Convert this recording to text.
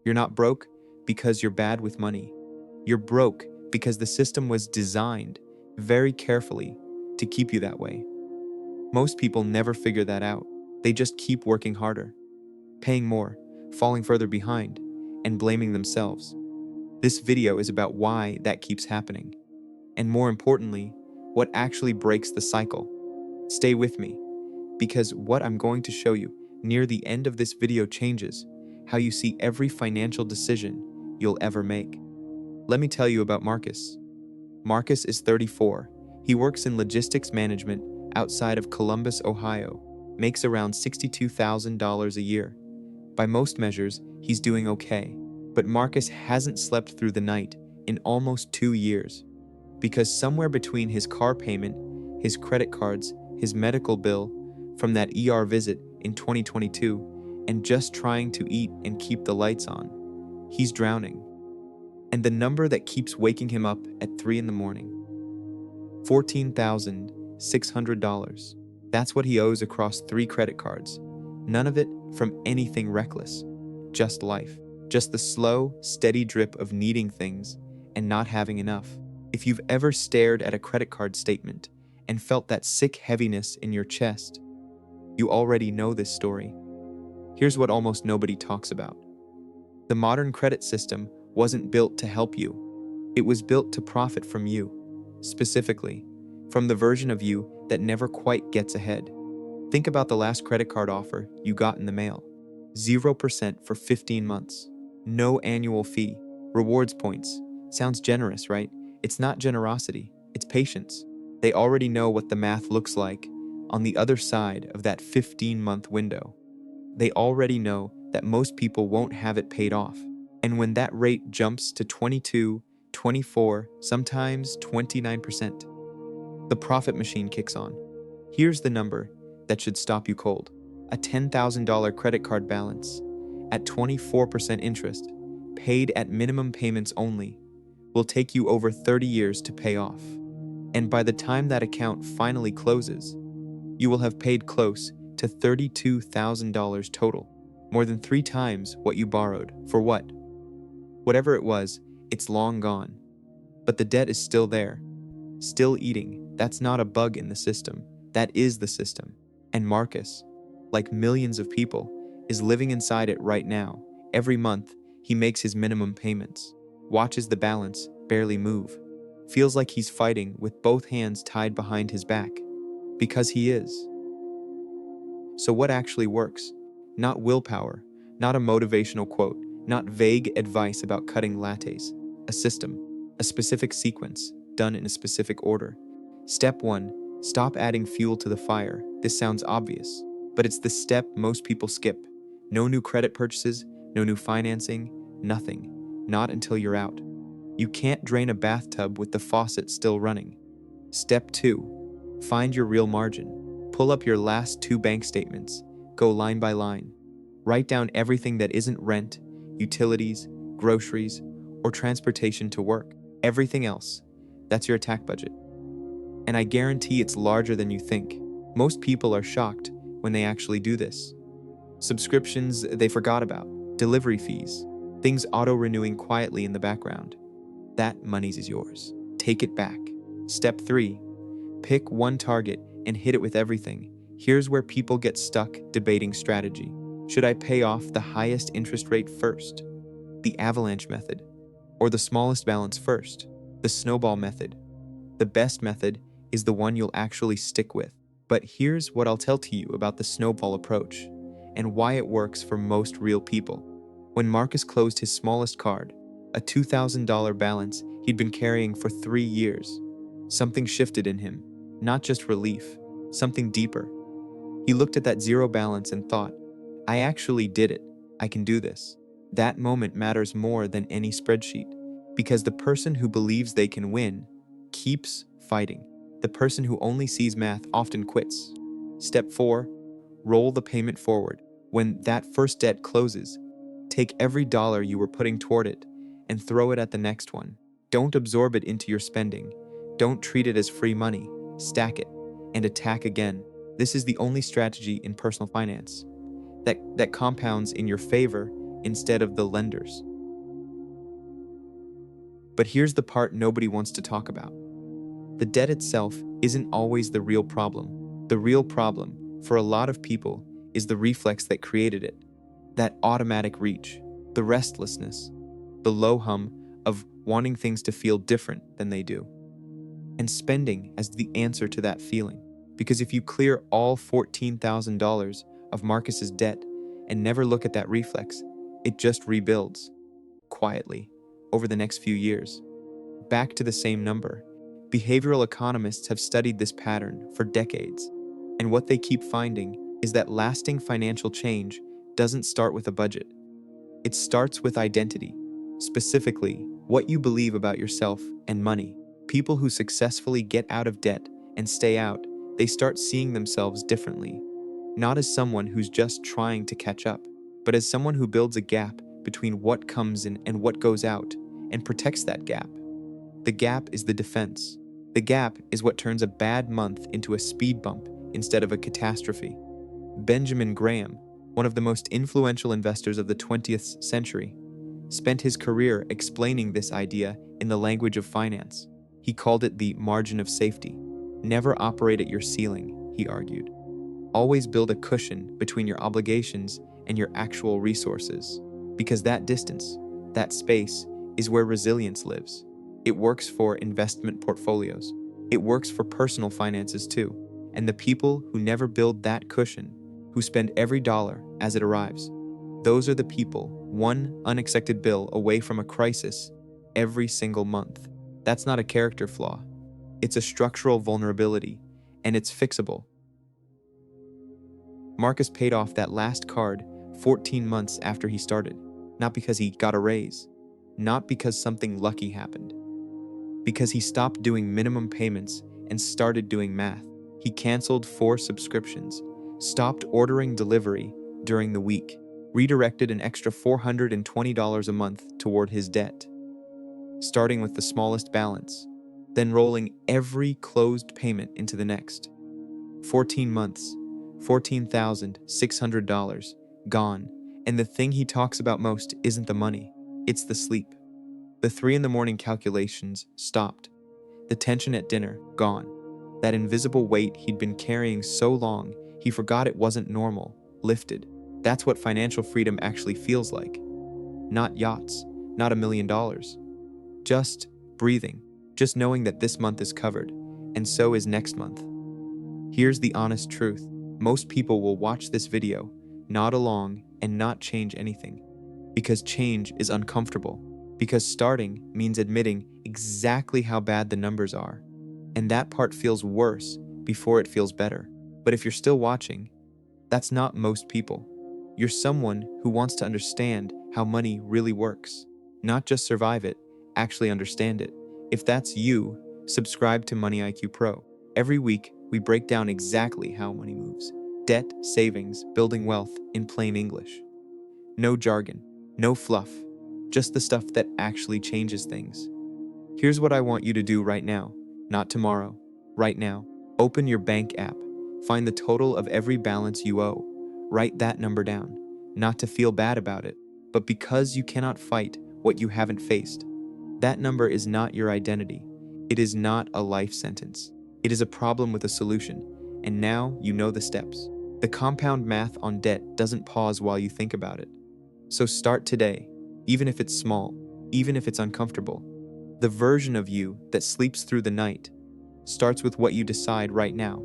You're not broke because you're bad with money. You're broke because the system was designed very carefully to keep you that way. Most people never figure that out. They just keep working harder, paying more, falling further behind, and blaming themselves. This video is about why that keeps happening, and more importantly, what actually breaks the cycle. Stay with me, because what I'm going to show you near the end of this video changes how you see every financial decision you'll ever make. Let me tell you about Marcus. Marcus is 34. He works in logistics management outside of Columbus, Ohio, makes around $62,000 a year. By most measures, he's doing okay. But Marcus hasn't slept through the night in almost 2 years, because somewhere between his car payment, his credit cards, his medical bill from that ER visit in 2022, and just trying to eat and keep the lights on, he's drowning. And the number that keeps waking him up at 3 in the morning, $14,600. That's what he owes across 3 credit cards. None of it from anything reckless, just life. Just the slow, steady drip of needing things and not having enough. If you've ever stared at a credit card statement and felt that sick heaviness in your chest, you already know this story. Here's what almost nobody talks about. The modern credit system wasn't built to help you. It was built to profit from you, specifically, from the version of you that never quite gets ahead. Think about the last credit card offer you got in the mail. 0% for 15 months. No annual fee. Rewards points. Sounds generous, right? It's not generosity, it's patience. They already know what the math looks like on the other side of that 15-month window. They already know that most people won't have it paid off. And when that rate jumps to 22, 24, sometimes 29%, the profit machine kicks on. Here's the number that should stop you cold. A $10,000 credit card balance at 24% interest, paid at minimum payments only, will take you over 30 years to pay off. And by the time that account finally closes, you will have paid close to $32,000 total, more than 3 times what you borrowed. For what? Whatever it was, it's long gone. But the debt is still there, still eating. That's not a bug in the system. That is the system. And Marcus, like millions of people, is living inside it right now. Every month, he makes his minimum payments, watches the balance barely move, feels like he's fighting with both hands tied behind his back, because he is. So what actually works? Not willpower, not a motivational quote, not vague advice about cutting lattes. A system, a specific sequence, done in a specific order. Step 1, stop adding fuel to the fire. This sounds obvious, but it's the step most people skip. No new credit purchases, no new financing, nothing. Not until you're out. You can't drain a bathtub with the faucet still running. Step 2, find your real margin. Pull up your last 2 bank statements. Go line by line. Write down everything that isn't rent, utilities, groceries, or transportation to work. Everything else. That's your attack budget. And I guarantee it's larger than you think. Most people are shocked when they actually do this. Subscriptions they forgot about, delivery fees, things auto-renewing quietly in the background. That money's is yours. Take it back. Step 3, pick one target and hit it with everything. Here's where people get stuck debating strategy. Should I pay off the highest interest rate first? The avalanche method. Or the smallest balance first? The snowball method. The best method is the one you'll actually stick with. But here's what I'll tell to you about the snowball approach and why it works for most real people. When Marcus closed his smallest card, a $2,000 balance he'd been carrying for 3 years, something shifted in him. Not just relief, something deeper. He looked at that zero balance and thought, I actually did it. I can do this. That moment matters more than any spreadsheet, because the person who believes they can win keeps fighting. The person who only sees math often quits. Step 4, roll the payment forward. When that first debt closes, take every dollar you were putting toward it and throw it at the next one. Don't absorb it into your spending. Don't treat it as free money. Stack it and attack again. This is the only strategy in personal finance that compounds in your favor instead of the lenders. But here's the part nobody wants to talk about. The debt itself isn't always the real problem. The real problem, for a lot of people, is the reflex that created it. That automatic reach, the restlessness, the low hum of wanting things to feel different than they do. And spending as the answer to that feeling. Because if you clear all $14,000 of Marcus's debt and never look at that reflex, it just rebuilds, quietly, over the next few years. Back to the same number. Behavioral economists have studied this pattern for decades, and what they keep finding is that lasting financial change doesn't start with a budget. It starts with identity, specifically what you believe about yourself and money. People who successfully get out of debt and stay out, they start seeing themselves differently, not as someone who's just trying to catch up, but as someone who builds a gap between what comes in and what goes out and protects that gap. The gap is the defense. The gap is what turns a bad month into a speed bump instead of a catastrophe. Benjamin Graham, one of the most influential investors of the 20th century, spent his career explaining this idea in the language of finance. He called it the margin of safety. Never operate at your ceiling, he argued. Always build a cushion between your obligations and your actual resources, because that distance, that space, is where resilience lives. It works for investment portfolios. It works for personal finances too. And the people who never build that cushion, who spend every dollar as it arrives, those are the people one unexpected bill away from a crisis every single month. That's not a character flaw. It's a structural vulnerability, and it's fixable. Marcus paid off that last card 14 months after he started, not because he got a raise, not because something lucky happened, because he stopped doing minimum payments and started doing math. He canceled 4 subscriptions, stopped ordering delivery during the week, redirected an extra $420 a month toward his debt, starting with the smallest balance, then rolling every closed payment into the next. 14 months, $14,600 gone, and the thing he talks about most isn't the money, it's the sleep. The 3 a.m. calculations stopped. The tension at dinner, gone. That invisible weight he'd been carrying so long, he forgot it wasn't normal, lifted. That's what financial freedom actually feels like. Not yachts, not $1 million. Just breathing, just knowing that this month is covered, and so is next month. Here's the honest truth. Most people will watch this video, nod along, and not change anything. Because change is uncomfortable. Because starting means admitting exactly how bad the numbers are. And that part feels worse before it feels better. But if you're still watching, that's not most people. You're someone who wants to understand how money really works. Not just survive it, actually understand it. If that's you, subscribe to Money IQ Pro. Every week, we break down exactly how money moves. Debt, savings, building wealth in plain English. No jargon, no fluff, just the stuff that actually changes things. Here's what I want you to do right now, not tomorrow, right now. Open your bank app, find the total of every balance you owe, write that number down, not to feel bad about it, but because you cannot fight what you haven't faced. That number is not your identity. It is not a life sentence. It is a problem with a solution, and now you know the steps. The compound math on debt doesn't pause while you think about it. So start today, even if it's small, even if it's uncomfortable. The version of you that sleeps through the night starts with what you decide right now.